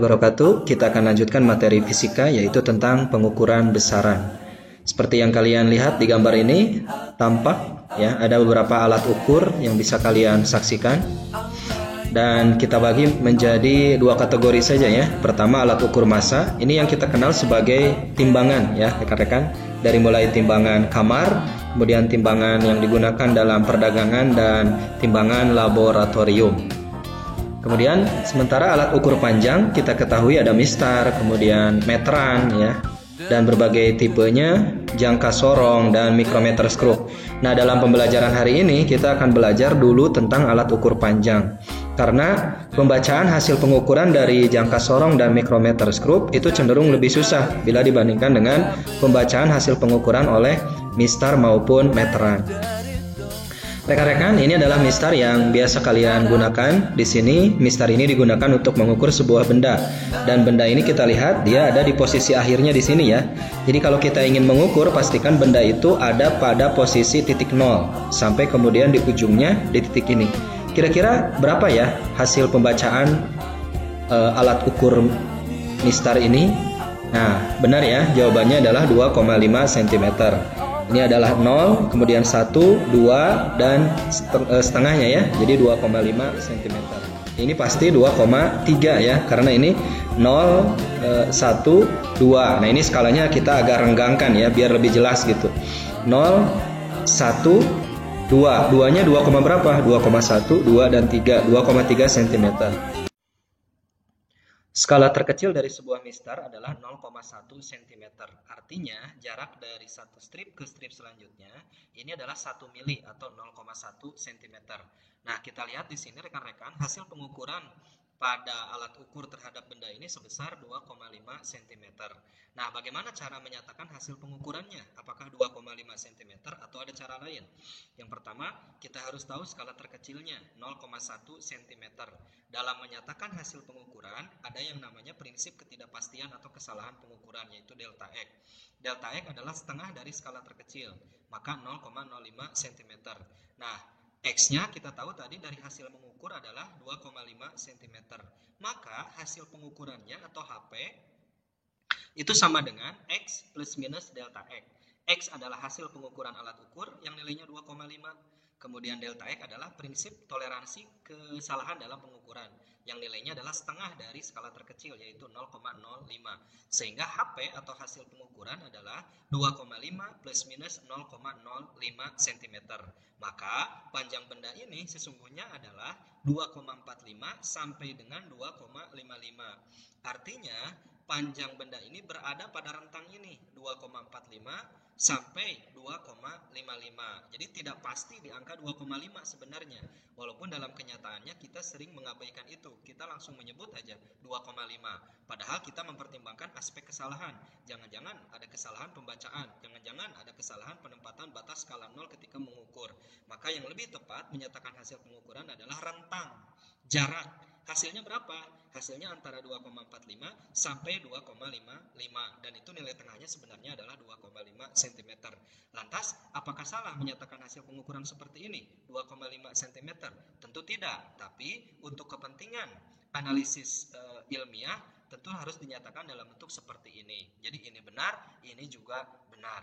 wabarakatuh. Kita akan lanjutkan materi fisika, yaitu tentang pengukuran besaran. Seperti yang kalian lihat di gambar ini, tampak ya ada beberapa alat ukur yang bisa kalian saksikan. Dan kita bagi menjadi dua kategori saja ya. Pertama, alat ukur massa. Ini yang kita kenal sebagai timbangan ya rekan-rekan. Dari mulai timbangan kamar, kemudian timbangan yang digunakan dalam perdagangan, dan timbangan laboratorium. Kemudian sementara alat ukur panjang kita ketahui ada mistar, kemudian meteran ya, dan berbagai tipenya, jangka sorong, dan mikrometer skrup. Nah, dalam pembelajaran hari ini kita akan belajar dulu tentang alat ukur panjang. Karena pembacaan hasil pengukuran dari jangka sorong dan mikrometer skrup itu cenderung lebih susah bila dibandingkan dengan pembacaan hasil pengukuran oleh mistar maupun meteran. Rekan-rekan, ini adalah mistar yang biasa kalian gunakan. Di sini mistar ini digunakan untuk mengukur sebuah benda, dan benda ini kita lihat dia ada di posisi akhirnya di sini ya. Jadi kalau kita ingin mengukur, pastikan benda itu ada pada posisi titik 0 sampai kemudian di ujungnya di titik ini. Kira-kira berapa ya hasil pembacaan alat ukur mistar ini? Nah, benar ya, jawabannya adalah 2,5 cm. Ini adalah 0, kemudian 1, 2, dan setengahnya ya. Jadi 2,5 cm. Ini pasti 2,3 ya, karena ini 0, 1, 2. Nah, ini skalanya kita agak renggangkan ya, biar lebih jelas gitu. 0, 1, 2. 2-nya 2, berapa? 2,1, 2, dan 3. 2,3 cm. Skala terkecil dari sebuah mistar adalah 0,1 cm. Artinya jarak dari satu strip ke strip selanjutnya ini adalah 1 mili atau 0,1 cm. Nah, kita lihat di sini rekan-rekan, hasil pengukuran pada alat ukur terhadap benda ini sebesar 2,5 cm. Nah, bagaimana cara menyatakan hasil pengukurannya? Apakah 2,5 cm atau ada cara lain? Yang pertama, kita harus tahu skala terkecilnya, 0,1 cm. Dalam menyatakan hasil pengukuran, ada yang namanya prinsip ketidakpastian atau kesalahan pengukuran, yaitu delta X. Delta X adalah setengah dari skala terkecil, maka 0,05 cm. Nah, X-nya kita tahu tadi dari hasil mengukur adalah 2,5 cm. Maka hasil pengukurannya atau HP itu sama dengan X plus minus delta X. X adalah hasil pengukuran alat ukur yang nilainya 2,5. Kemudian delta X adalah prinsip toleransi kesalahan dalam pengukuran yang nilainya adalah setengah dari skala terkecil, yaitu 0,05. Sehingga HP atau hasil pengukuran adalah 2,5 plus minus 0,05 cm. Maka panjang benda ini sesungguhnya adalah 2,45 sampai dengan 2,55. Artinya panjang benda ini berada pada rentang ini, 2,45 sampai 2,55. Jadi tidak pasti di angka 2,5 sebenarnya. Walaupun dalam kenyataannya kita sering mengabaikan itu. Kita langsung menyebut aja 2,5. Padahal kita mempertimbangkan aspek kesalahan. Jangan-jangan ada kesalahan pembacaan. Jangan-jangan ada kesalahan penempatan batas skala 0 ketika mengukur. Maka yang lebih tepat menyatakan hasil pengukuran adalah rentang, jarak. Hasilnya berapa? Hasilnya antara 2,45 sampai 2,55, dan itu nilai tengahnya sebenarnya adalah 2,5 cm. Lantas, apakah salah menyatakan hasil pengukuran seperti ini, 2,5 cm? Tentu tidak, tapi untuk kepentingan analisis ilmiah tentu harus dinyatakan dalam bentuk seperti ini. Jadi ini benar, ini juga benar.